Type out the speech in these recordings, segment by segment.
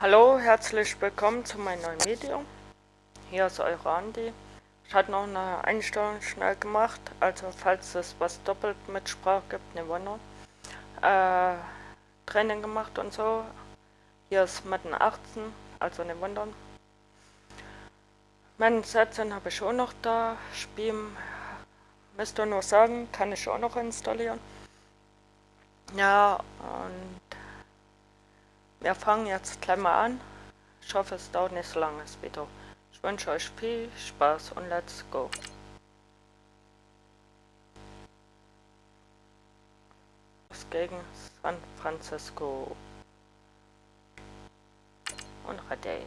Hallo, herzlich willkommen zu meinem neuen Video. Hier ist euer Andi. Ich hatte noch eine Einstellung schnell gemacht, also falls es was doppelt mit Sprache gibt, ne Wunder. Training gemacht und so. Hier ist Madden 18, also ne Wunder. Madden 17 habe ich auch noch da. Spielen, müsst ihr nur sagen, kann ich auch noch installieren. Ja, und wir fangen jetzt gleich mal an. Ich hoffe, es dauert nicht so lange das Video. Ich wünsche euch viel Spaß und let's go. Gegen San Francisco und ready.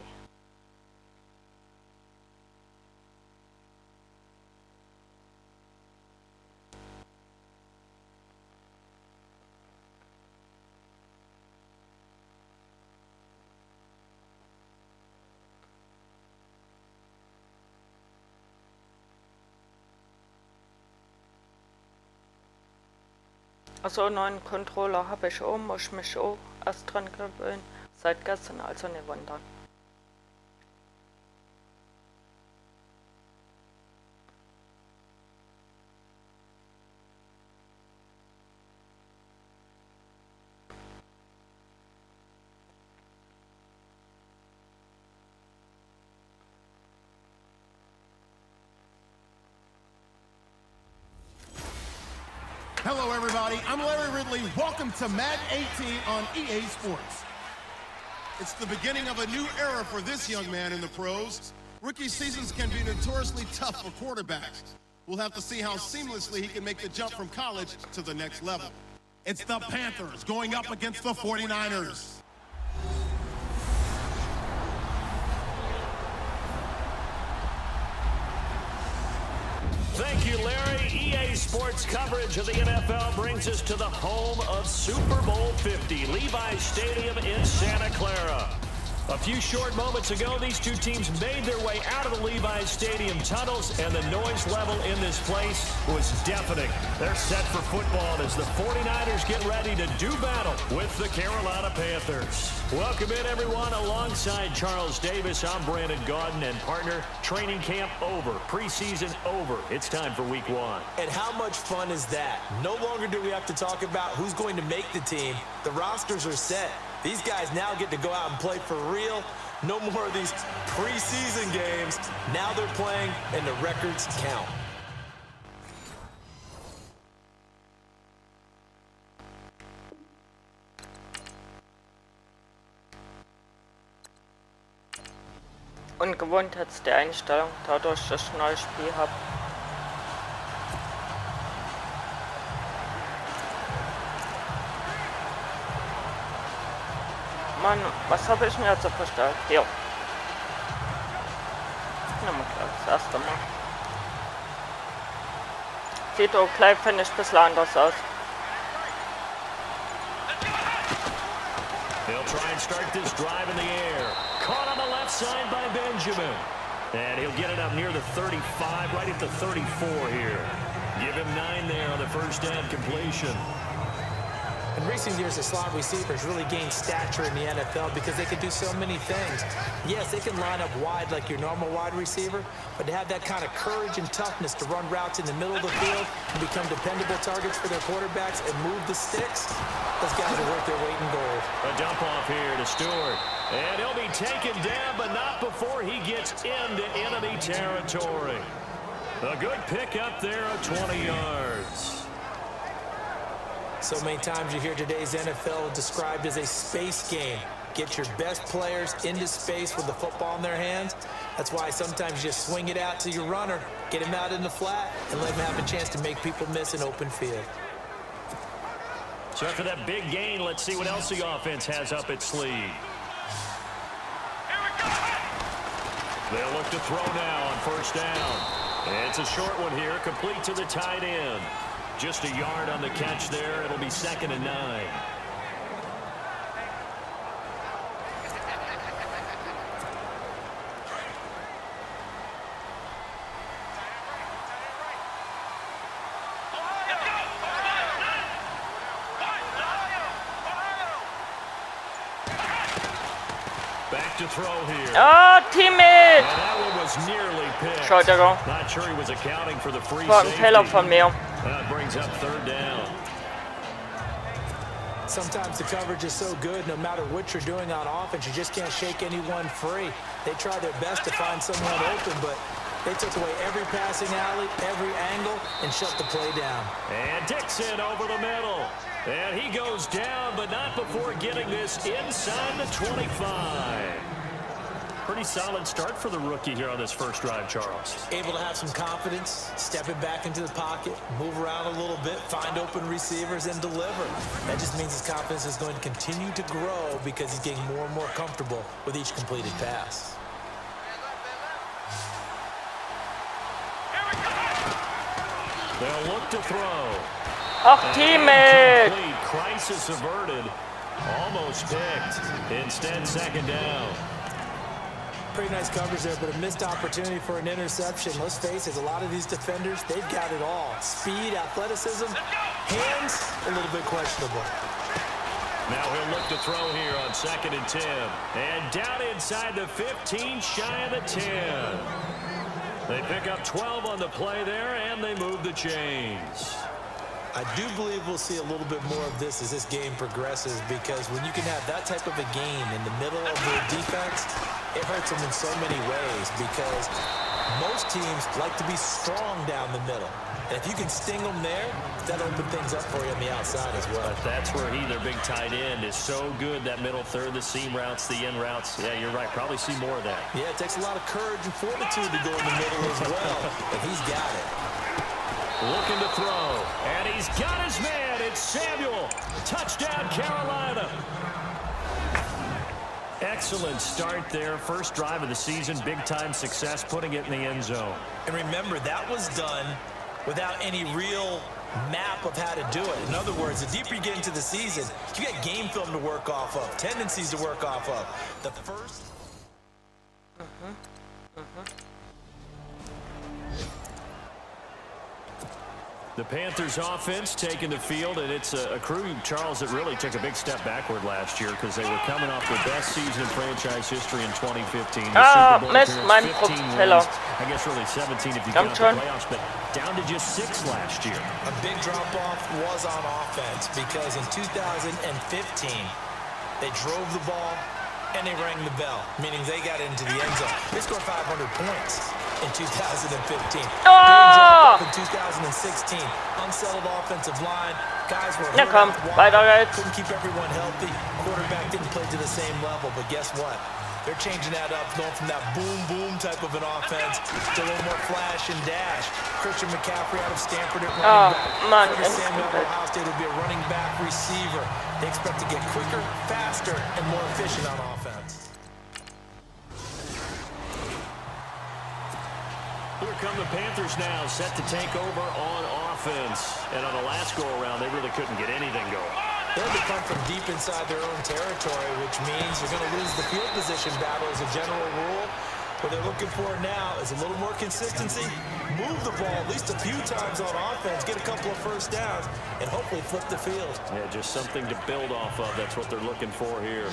Also neuen Controller habe ich auch, muss ich mich auch erst dran gewöhnen. Seit gestern, also nicht wundern. Hello everybody, I'm Larry Ridley. Welcome to Madden 18 on EA Sports. It's the beginning of a new era for this young man in the pros. Rookie seasons can be notoriously tough for quarterbacks. We'll have to see how seamlessly he can make the jump from college to the next level. It's the Panthers going up against the 49ers. Thank you, Larry. EA Sports coverage of the NFL brings us to the home of Super Bowl 50, Levi's Stadium in Santa Clara. A few short moments ago, these two teams made their way out of the Levi's Stadium tunnels, and the noise level in this place was deafening. They're set for football as the 49ers get ready to do battle with the Carolina Panthers. Welcome in, everyone. Alongside Charles Davis, I'm Brandon Gaudin, and partner, training camp over, preseason over. It's time for week one. And how much fun is that? No longer do we have to talk about who's going to make the team. The rosters are set. These guys now get to go out and play for real. No more of these preseason games. Now they're playing, and the records count. Ungewohnt jetzt die Einstellung, dadurch, dass ich ein neues Spiel habe. Mann, was habe ich denn jetzt so verstellt? Hier. Na mal klar, das erste Mal. Sieht auch gleich, finde ich, ein bisschen anders aus. They'll try and start this drive in the air. Caught on the left side by Benjamin. And he'll get it up near the 35, right at the 34 here. Give him 9 there on the first down completion. In recent years, the slot receivers really gained stature in the NFL because they can do so many things. Yes, they can line up wide like your normal wide receiver, but to have that kind of courage and toughness to run routes in the middle of the field and become dependable targets for their quarterbacks and move the sticks, those guys are worth their weight in gold. A dump off here to Stewart. And he'll be taken down, but not before he gets into enemy territory. A good pickup there of 20 yards. So many times you hear today's NFL described as a space game. Get your best players into space with the football in their hands. That's why sometimes you just swing it out to your runner, get him out in the flat, and let him have a chance to make people miss an open field. So after that big gain, let's see what else the offense has up its sleeve. They'll look to throw now on first down. It's a short one here, complete to the tight end. Just a yard on the catch there. It'll be 2nd and 9. to throw here. Ah, Teammate! And that one was nearly picked. Entschuldigung. Not sure he was accounting for the free War ein safety. Fehler von mir. That brings up third down. Sometimes the coverage is so good, no matter what you're doing on offense, you just can't shake anyone free. They try their best to find someone open, but they took away every passing alley, every angle, and shut the play down. And Dixon over the middle. And he goes down, but not before getting this inside the 25. Pretty solid start for the rookie here on this first drive, Charles. Able to have some confidence, stepping back into the pocket, move around a little bit, find open receivers, and deliver. That just means his confidence is going to continue to grow because he's getting more and more comfortable with each completed pass. They'll look to throw. Ach, Teammate! Incomplete. Crisis averted. Almost picked. Instead, second down. Pretty nice coverage there, but a missed opportunity for an interception. Let's face it, a lot of these defenders, they've got it all. Speed, athleticism, hands, a little bit questionable. Now he'll look to throw here on 2nd and 10. And down inside the 15, shy of the 10. They pick up 12 on the play there, and they move the chains. I do believe we'll see a little bit more of this as this game progresses, because when you can have that type of a game in the middle of the defense, it hurts them in so many ways, because most teams like to be strong down the middle. And if you can sting them there, that'll open things up for you on the outside as well. But that's where their big tight end, is so good, that middle third, the seam routes, the in routes. Yeah, you're right. Probably see more of that. Yeah, it takes a lot of courage and fortitude to go in the middle as well, but he's got it. Looking to throw, and he's got his man. It's Samuel. Touchdown, Carolina. Excellent start there. First drive of the season, big-time success, putting it in the end zone. And remember, that was done without any real map of how to do it. In other words, the deeper you get into the season, you got game film to work off of, tendencies to work off of. The first... The Panthers offense taking the field, and it's a crew, Charles, that really took a big step backward last year, because they were coming off the best season in franchise history in 2015. Mist, mein Fehler. I guess really 17 if you count the playoffs, but down to just 6 last year. A big drop-off was on offense, because in 2015, they drove the ball and they rang the bell, meaning they got into the end zone. They scored 500 points in 2015. Big drop-off in 2016. Unsettled offensive line. Guys were hurt out wide, couldn't keep everyone healthy. Quarterback didn't play to the same level, but guess what? They're changing that up, going from that boom-boom type of an offense to a little more flash and dash. Christian McCaffrey out of Stanford at running back. Samuel out of Ohio State will be a running back receiver. They expect to get quicker, faster, and more efficient on offense. Here come the Panthers now, set to take over on offense. And on the last go-around, they really couldn't get anything going. They'll have to come from deep inside their own territory, which means you're going to lose the field position battle as a general rule. What they're looking for now is a little more consistency, move the ball at least a few times on offense, get a couple of first downs, and hopefully flip the field. Yeah, just something to build off of. That's what they're looking for here.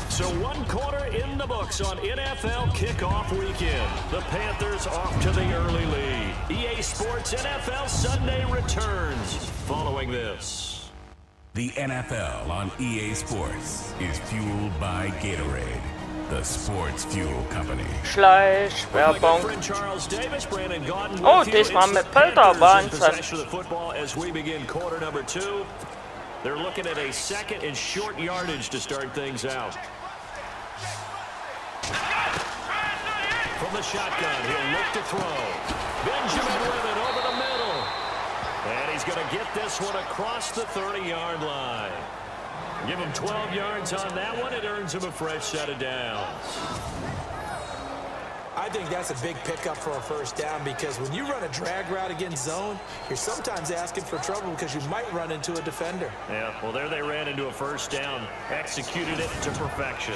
So 1 quarter in the books on NFL kickoff weekend. The Panthers off to the early lead. EA Sports NFL Sunday returns following this. The NFL on EA Sports is fueled by Gatorade, the sports fuel company. Schleichwerbung. Charles Davis, Brandon Gaudin. Oh, diesmal mit Filter, Wahnsinn. Possession of the football as we begin quarter number 2. They're looking at a 2nd and short yardage to start things out. From the shotgun, he'll look to throw. Benjamin with it over the middle. And he's going to get this one across the 30-yard line. Give him 12 yards on that one. It earns him a fresh set of downs. I think that's a big pickup for a first down, because when you run a drag route against zone, you're sometimes asking for trouble because you might run into a defender. Yeah, well, there they ran into a first down, executed it to perfection.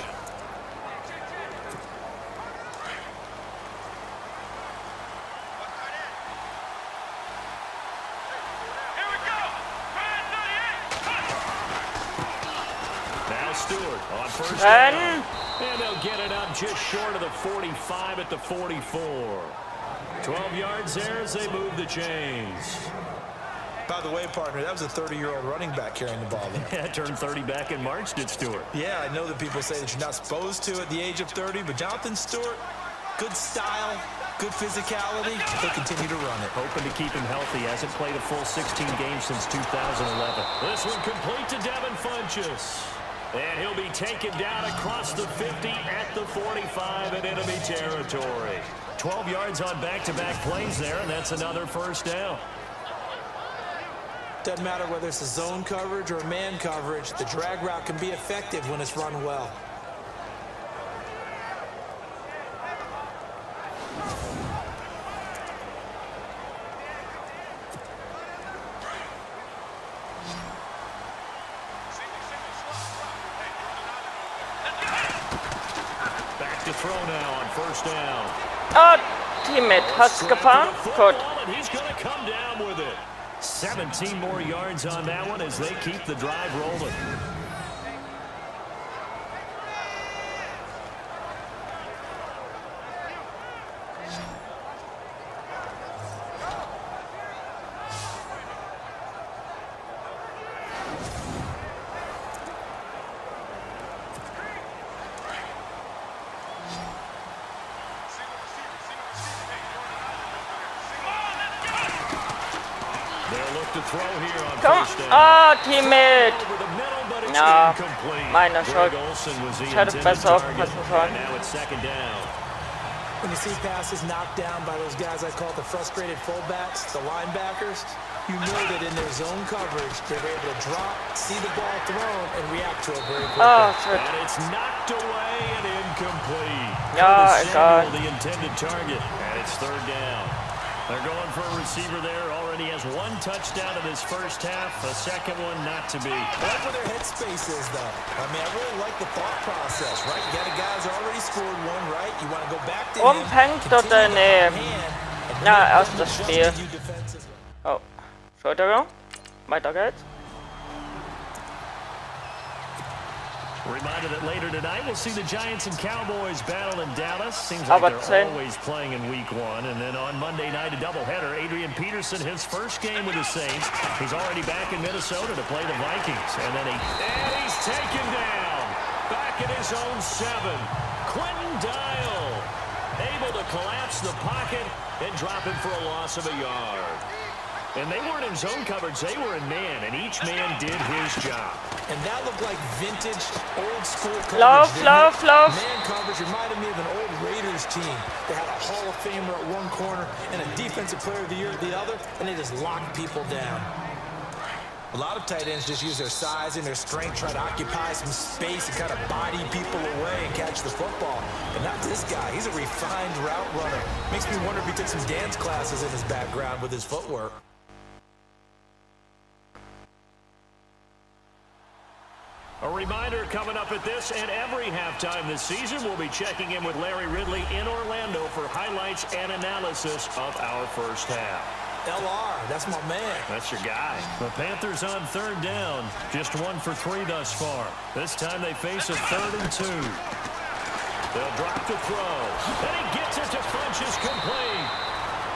On first Rein. down. And they'll get it up just short of the 45 at the 44. 12 yards there as they move the chains. By the way, partner, that was a 30-year-old running back carrying the ball there. Yeah, turned 30 back in March, did Stewart. Yeah, I know that people say that you're not supposed to at the age of 30, but Jonathan Stewart, good style, good physicality, he'll continue to run it. Hoping to keep him healthy. Hasn't played a full 16 games since 2011. This one complete to Devin Funchess. And he'll be taken down across the 50 at the 45 in enemy territory. 12 yards on back-to-back plays there, and that's another first down. Doesn't matter whether it's a zone coverage or a man coverage, the drag route can be effective when it's run well. Back to throw now on first down. Oh, Teammate hat's gefangen. Gut. And he's going to come down with it. 17 more yards on that one as they keep the drive rolling. To throw here on Komm. first down. Ah, Teammate. Over the middle, but it's Ja, incomplete. meiner Schuld. Greg Olsen was the Ich hätte intended besser target. aufpassen sollen. And now it's second down. When you see passes knocked down by those guys I call the frustrated fullbacks, the linebackers, you know that in their zone coverage, they're able to drop, see the ball thrown, and react to it very quickly. Ah, shit. And it's knocked away and incomplete. Ja, Curtis egal. Samuel, the intended target. And it's third down. They're going for a receiver there. Already has one touchdown in this first half. A second one not to be. I like where their headspace is, though. I mean, I really like the thought process, right? You got a guy who's already scored one, right? You want to go back to him. Umhängt oder ne? Na, erstes Spiel. Oh, Entschuldigung. Weiter geht's. Reminder that later tonight we'll see the Giants and Cowboys battle in Dallas. Seems Aber like they're 10. always playing in week one. And then on Monday night, a doubleheader. Adrian Peterson, his first game with the Saints. He's already back in Minnesota to play the Vikings. And then he's taken down. Back in his own 7. Quentin Dial able to collapse the pocket and drop him for a loss of a yard. And they weren't in zone coverage, they were in man, and each man did his job. And that looked like vintage, old-school coverage. Lauf. Man coverage reminded me of an old Raiders team. They had a Hall of Famer at one corner and a Defensive Player of the Year at the other, and they just locked people down. A lot of tight ends just use their size and their strength, try to occupy some space and kind of body people away and catch the football. But not this guy. He's a refined route runner. Makes me wonder if he took some dance classes in his background with his footwork. A reminder coming up at this and every halftime this season, we'll be checking in with Larry Ridley in Orlando for highlights and analysis of our first half. LR, that's my man. That's your guy. The Panthers on third down. Just 1 for 3 thus far. This time they face a 3rd and 2. They'll drop to throw. And he gets it to Funchess complete.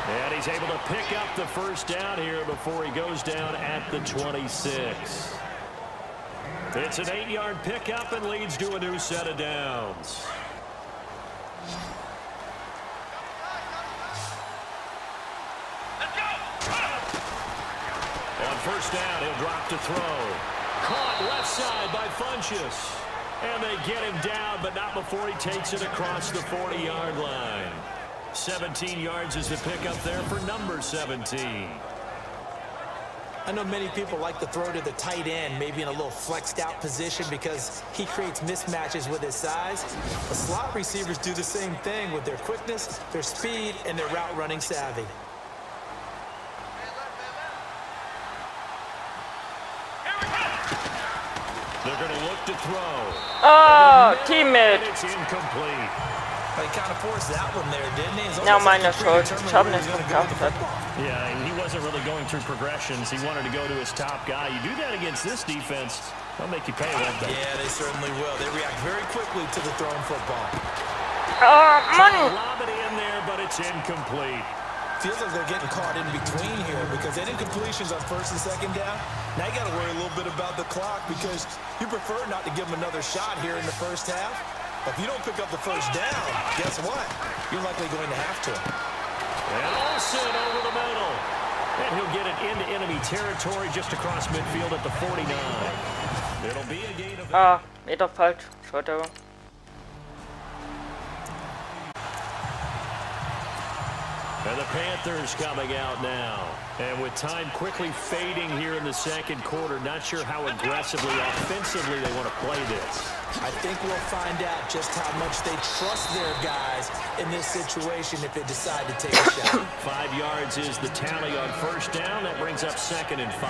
And he's able to pick up the first down here before he goes down at the 26. It's an 8-yard pickup and leads to a new set of downs. On first down, he'll drop to throw. Caught left side by Funchess. And they get him down, but not before he takes it across the 40-yard line. 17 yards is the pickup there for number 17. I know many people like to throw to the tight end, maybe in a little flexed out position because he creates mismatches with his size. The slot receivers do the same thing with their quickness, their speed, and their route running savvy. They're going to look to throw. Oh, Teammate. It's incomplete. But he kind of forced that one there, didn't he? Ja, meine Schuld. Ich habe nicht geachtet. Yeah, he wasn't really going through progressions. He wanted to go to his top guy. You do that against this defense, they'll make you pay, won't they? Yeah, they certainly will. They react very quickly to the thrown football. Mann! Lob it in there, but it's incomplete. Feels like they're getting caught in between here because they did incompletions on first and second down. Now you got to worry a little bit about the clock because you prefer not to give them another shot here in the first half. But if you don't pick up the first down, guess what? You're likely going to have to. And Olsen over the middle. And he'll get it into enemy territory just across midfield at the 49. It'll be a gain of... Wieder falsch. Entschuldigung. And the Panthers coming out now. And with time quickly fading here in the second quarter, not sure how aggressively, offensively they want to play this. I think we'll find out just how much they trust their guys in this situation if they decide to take a shot. 5 yards is the tally on first down. That brings up 2nd and 5.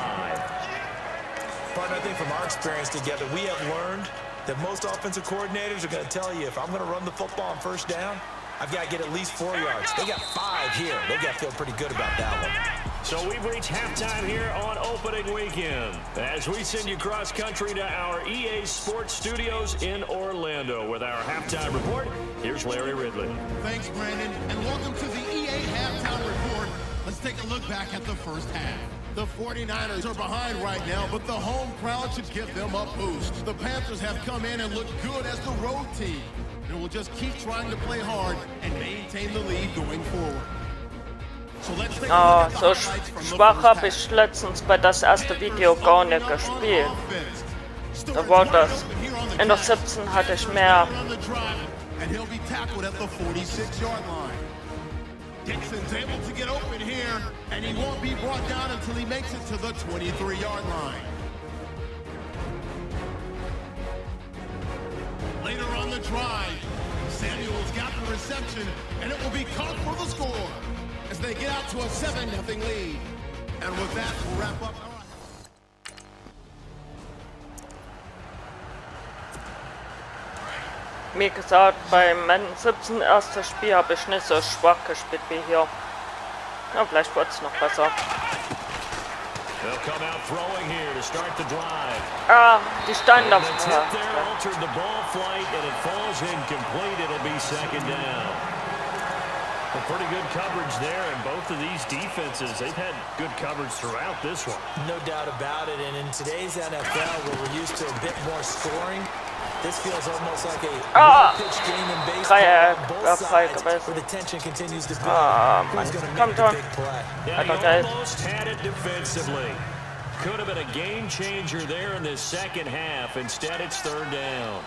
Partner, I think from our experience together, we have learned that most offensive coordinators are going to tell you, if I'm going to run the football on first down, I've got to get at least 4 yards. They got 5 here. They got to feel pretty good about that one. So we've reached halftime here on opening weekend as we send you cross country to our EA Sports Studios in Orlando with our halftime report. Here's Larry Ridley. Thanks, Brandon, and welcome to the EA Halftime Report. Let's take a look back at the first half. The 49ers are behind right now, but the home crowd should give them a boost. The Panthers have come in and looked good as the road team, and will just keep trying to play hard and maintain the lead going forward. So let's take a look at the So highlights from the schwach first habe half. ich letztens bei das erste Video gar nicht gespielt. Da war das. In der 17 hatte ich mehr. And he'll be tackled at the 46-yard line. Dixon's able to get open here, and he won't be brought down until he makes it to the 23-yard line. Later on the drive, Samuel's got the reception, and it will be caught for the score as they get out to a 7-0 lead. And with that, we'll wrap up. Wie gesagt, beim Madden 17 erstes Spiel habe ich nicht so schwach gespielt wie hier. Ja, vielleicht wird es noch besser. They'll come out throwing here to start the drive. Die standen And da. the tip there altered the ball flight, and it falls incomplete. It'll be 2nd down. A pretty good coverage there, and both of these defenses, they've had good coverage throughout this one. No doubt about it. And in today's NFL, where we're used to a bit more scoring, this feels almost like a one-pitch game in baseball on both sides, where the tension continues to build. Who's going to make the big play? Yeah, he Okay. almost had it defensively. Could have been a game changer there in this second half. Instead, it's 3rd down.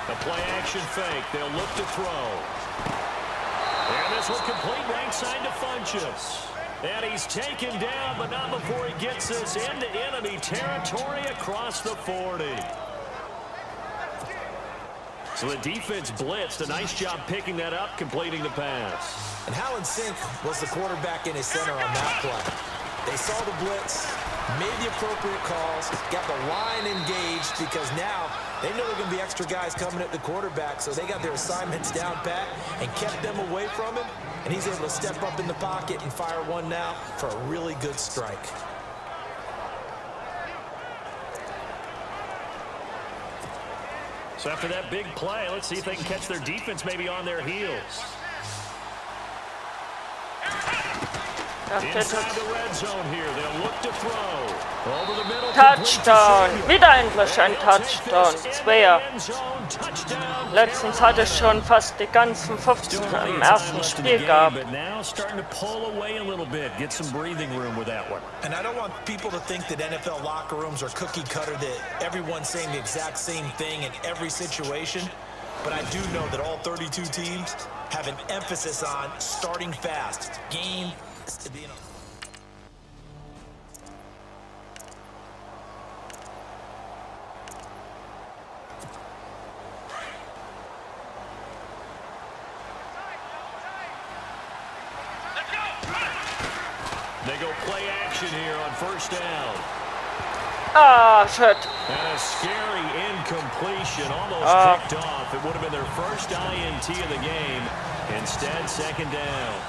The play action fake. They'll look to throw. And this will complete right side to Funchess. And he's taken down, but not before he gets this into enemy territory across the 40. So the defense blitzed. A nice job picking that up, completing the pass. And how in sync was the quarterback in his center on that play? They saw the blitz, made the appropriate calls, got the line engaged because now they know there are going to be extra guys coming at the quarterback, so they got their assignments down pat and kept them away from him, and he's able to step up in the pocket and fire one now for a really good strike. So after that big play, let's see if they can catch their defense maybe on their heels. Inside the red zone here, they'll look to throw. Over the middle. Touchdown! Wieder endlich ein Touchdown. Zweier. Letztens hatte ich schon fast die ganzen 15 im ersten Spiel gehabt. But now starting to pull away a little bit, get some breathing room with that one. And I don't want people to think that NFL locker rooms are cookie cutter, that everyone's saying the exact same thing in every situation. But I do know that all 32 teams have an emphasis on starting fast. Game. They go play action here on first down. Shit. And a scary incompletion, almost picked off. It would have been their first INT of the game. Instead, second down.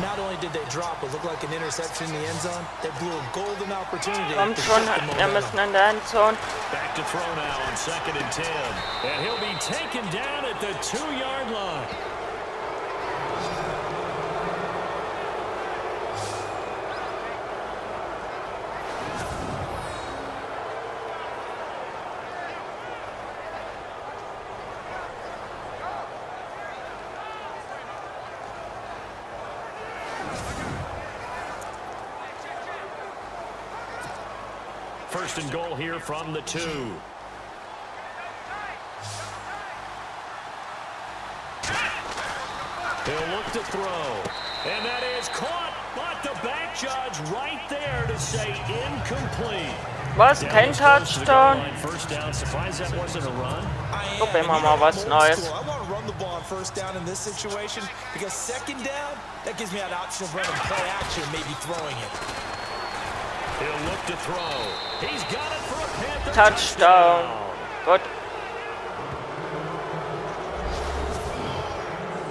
Not only did they drop what looked like an interception in the end zone, they blew a golden opportunity. Kommt schon, wir müssen in der Endzone. Back to throw now on 2nd and 10. And he'll be taken down at the 2-yard line. First and goal here from the 2. He'll look to throw. And that is caught. But the back judge right there to say incomplete. Was? Kein Touchdown? First down. Surprised that wasn't a run. Probieren wir mal was Neues. I want to run the ball on first down in this situation because second down, that gives me an option of running play action, maybe throwing it. He'll look to throw. He's got it for a Panther Touchdown. Gut.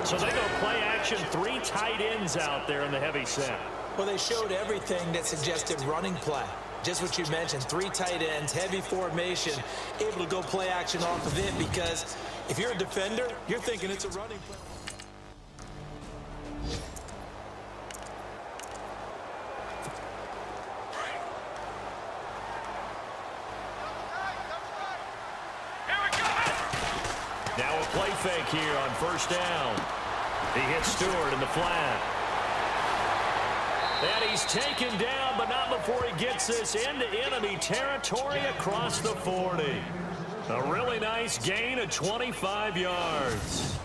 So they go play action. 3 tight ends out there in the heavy set. Well, they showed everything that suggested running play. Just what you mentioned, 3 tight ends, heavy formation, able to go play action off of it because if you're a defender, you're thinking it's a running play. Now a play fake here on first down. He hits Stewart in the flat. And he's taken down, but not before he gets this into enemy territory across the 40. A really nice gain of 25 yards.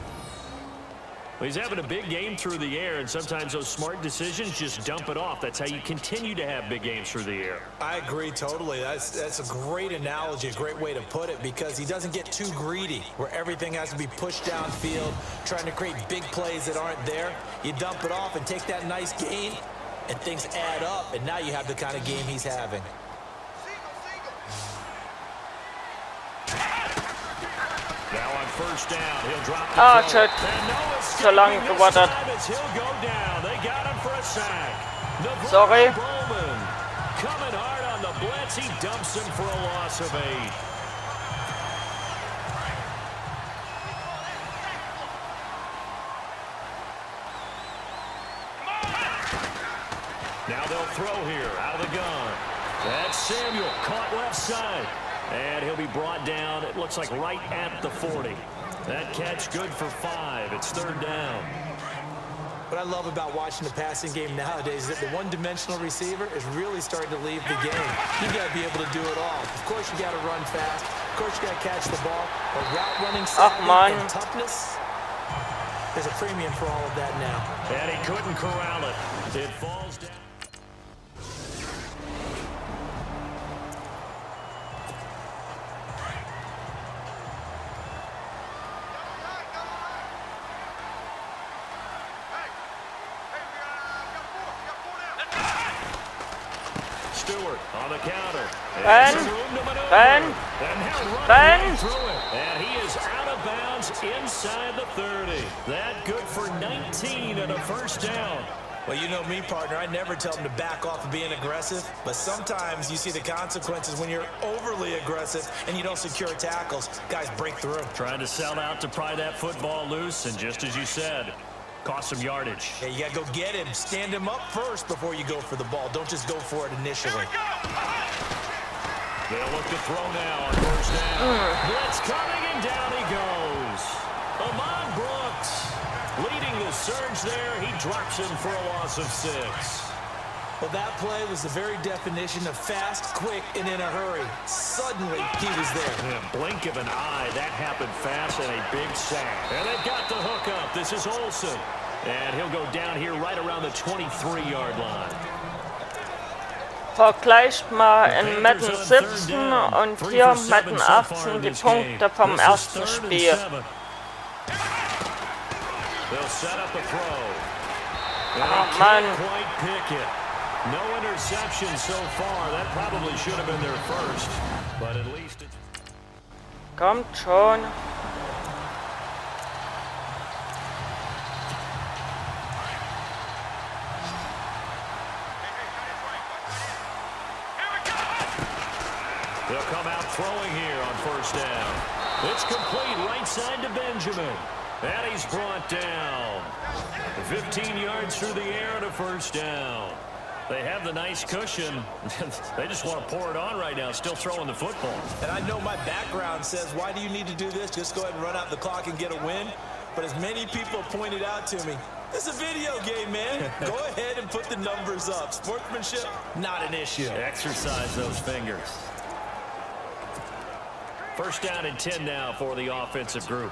Well, he's having a big game through the air, and sometimes those smart decisions just dump it off. That's how you continue to have big games through the air. I agree totally. That's a great analogy, a great way to put it, because he doesn't get too greedy where everything has to be pushed downfield, trying to create big plays that aren't there. You dump it off and take that nice gain, and things add up, and now you have the kind of game he's having. Now on first down, he'll drop the Ah, ball. shit. And no So lange escaping this gewartet. time as he'll go down. They got him for a sack. Sorry. Bowman coming hard on the blitz. He dumps him for a loss of 8. Now they'll throw here out of the gun. That's Samuel caught left side. And he'll be brought down, it looks like right at the 40. That catch good for 5. It's third down. What I love about watching the passing game nowadays is that the one-dimensional receiver is really starting to leave the game. You got to be able to do it all. Of course, you got to run fast. Of course, you got to catch the ball. But route running savvy and toughness, there's a premium for all of that now. And he couldn't corral it. It falls down. Stewart on the counter. Ben. And he is out of bounds inside the 30. That good for 19 and a first down. Well, you know me, partner. I never tell them to back off of being aggressive, but sometimes you see the consequences when you're overly aggressive and you don't secure tackles. Guys break through. Trying to sell out to pry that football loose, and just as you said, cost some yardage. Yeah, you got to go get him. Stand him up first before you go for the ball. Don't just go for it initially. They'll look to throw now on first down. Blitz coming, and down he goes. Ahmad Brooks leading the surge there. He drops him for a loss of 6. Well, that play was the very definition of fast, quick, and in a hurry. Suddenly, he was there. In a blink of an eye, that happened fast, and a big sack. And they've got the hook up. This is Olsen. And he'll go down here right around the 23-yard line. Vergleicht mal in Madden 17 und hier Madden 18 die Punkte vom ersten Spiel. They'll set up a throw. Oh, Mann. Quite pick it. No interception so far. That probably should have been their first, but at least it's... Kommt schon. They'll come out throwing here on first down. It's complete right side to Benjamin. And he's brought down. 15 yards through the air and a first down. They have the nice cushion. They just want to pour it on right now, still throwing the football. And I know my background says, why do you need to do this? Just go ahead and run out the clock and get a win. But as many people pointed out to me, it's a video game, man. Go ahead and put the numbers up. Sportsmanship, not an issue. Exercise those fingers. First down and 10 now for the offensive group.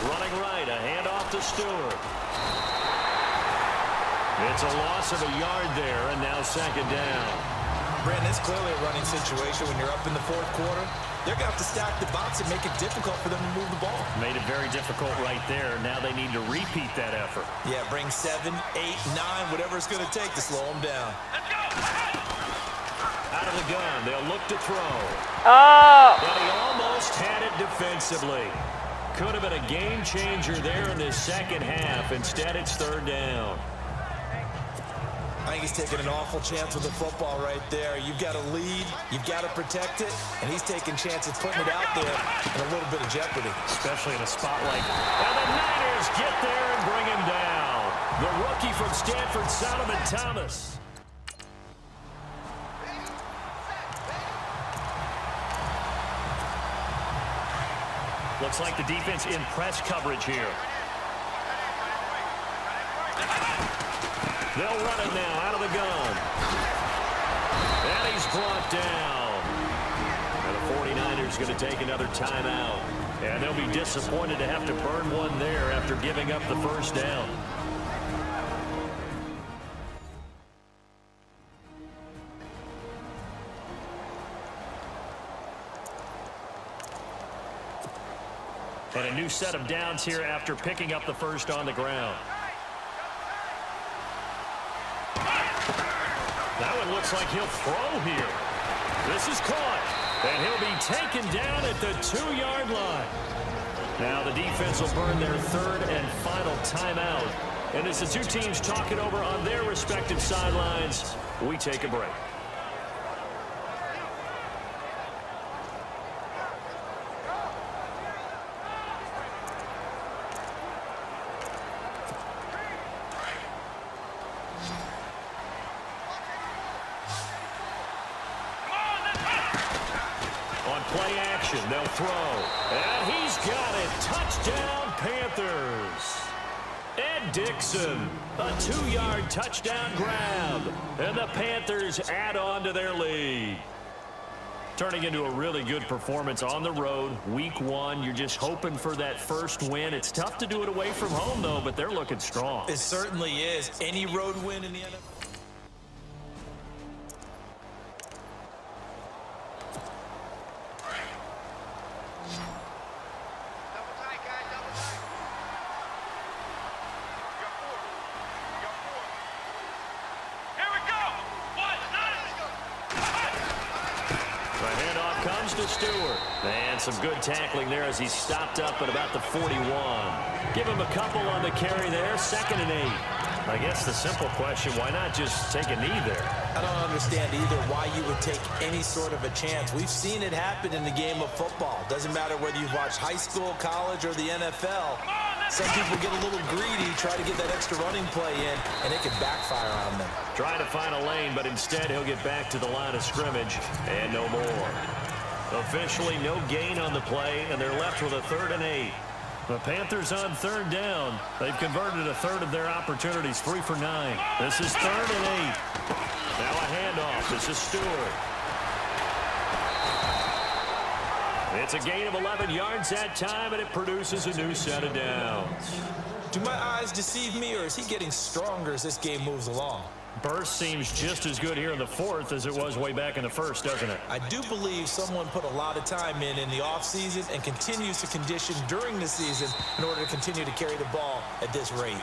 Running right, a handoff to Stewart. It's a loss of a yard there, and now second down. Brandon, it's clearly a running situation when you're up in the fourth quarter. They're going to have to stack the box and make it difficult for them to move the ball. Made it very difficult right there. Now they need to repeat that effort. Yeah, bring 7, 8, 9, whatever it's going to take to slow them down. Out of the gun, they'll look to throw. Oh! But he almost had it defensively. Could have been a game changer there in this second half. Instead, it's third down. I think he's taking an awful chance with the football right there. You've got to lead, you've got to protect it, and he's taking chances putting it out there in a little bit of jeopardy. Especially in a spot like that. And the Niners get there and bring him down. The rookie from Stanford, Solomon Thomas. Looks like the defense in press coverage here. They'll run it now out of the gun. And he's brought down. And the 49ers going to take another timeout. And they'll be disappointed to have to burn one there after giving up the first down. And a new set of downs here after picking up the first on the ground. That one looks like he'll throw here. This is caught. And he'll be taken down at the 2-yard line. Now the defense will burn their third and final timeout. And as the two teams talk it over on their respective sidelines, we take a break. Play action, they'll throw. And he's got it. Touchdown, Panthers. Ed Dixon, a 2-yard touchdown grab. And the Panthers add on to their lead. Turning into a really good performance on the road. Week 1, you're just hoping for that first win. It's tough to do it away from home, though, but they're looking strong. It certainly is. Any road win in the NFL. To Stewart. And some good tackling there as he's stopped up at about the 41. Give him a couple on the carry there. 2nd and 8. I guess the simple question, why not just take a knee there? I don't understand either why you would take any sort of a chance. We've seen it happen in the game of football. Doesn't matter whether you've watched high school, college, or the NFL. Some people get a little greedy, try to get that extra running play in, and it can backfire on them. Trying to find a lane, but instead he'll get back to the line of scrimmage and no more. Officially no gain on the play, and they're left with a 3rd and 8. The Panthers on 3rd down. They've converted a third of their opportunities, 3 for 9. This is 3rd and 8. Now a handoff. This is Stewart. It's a gain of 11 yards that time, and it produces a new set of downs. Do my eyes deceive me, or is he getting stronger as this game moves along? Burst seems just as good here in the 4th as it was way back in the 1st, doesn't it? I do believe someone put a lot of time in the offseason and continues to condition during the season in order to continue to carry the ball at this rate.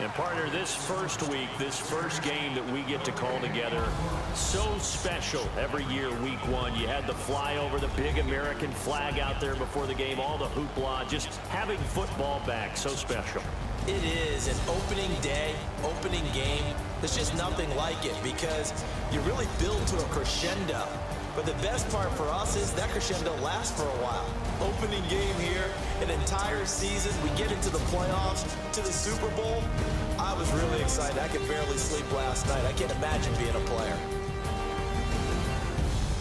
And partner, this first week, this first game that we get to call together, so special every year, week one. You had the flyover, the big American flag out there before the game, all the hoopla, just having football back, so special. It is an opening day, opening game. There's just nothing like it because you really build to a crescendo. But the best part for us is that crescendo lasts for a while. Opening game here, an entire season, we get into the playoffs, to the Super Bowl. I was really excited. I could barely sleep last night. I can't imagine being a player.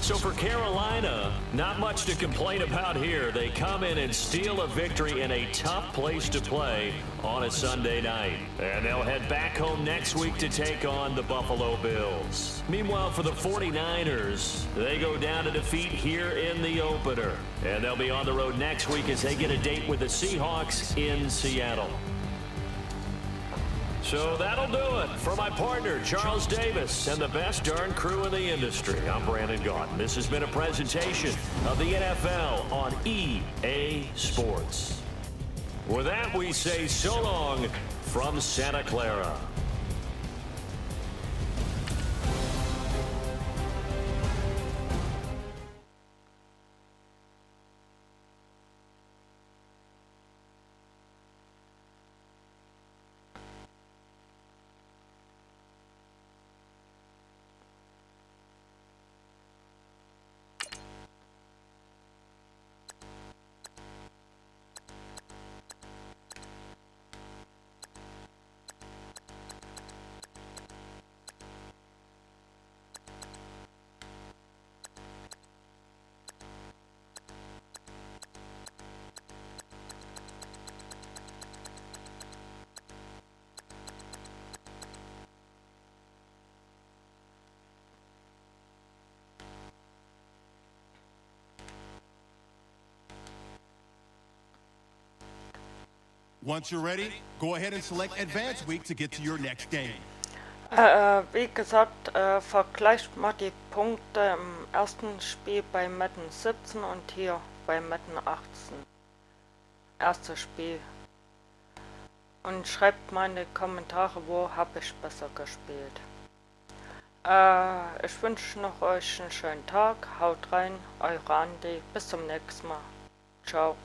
So for Carolina, not much to complain about here. They come in and steal a victory in a tough place to play on a Sunday night. And they'll head back home next week to take on the Buffalo Bills. Meanwhile, for the 49ers, they go down to defeat here in the opener. And they'll be on the road next week as they get a date with the Seahawks in Seattle. So that'll do it for my partner, Charles Davis, and the best darn crew in the industry. I'm Brandon Gaudin. This has been a presentation of the NFL on EA Sports. With that, we say so long from Santa Clara. Once you're ready, go ahead and select Advanced Week to get to your next game. Wie gesagt, vergleicht mal die Punkte im ersten Spiel bei Madden 17 und hier bei Madden 18. Erstes Spiel. Und schreibt mal in die Kommentare, wo habe ich besser gespielt. Ich wünsche noch euch einen schönen Tag. Haut rein, eure Andi. Bis zum nächsten Mal. Ciao.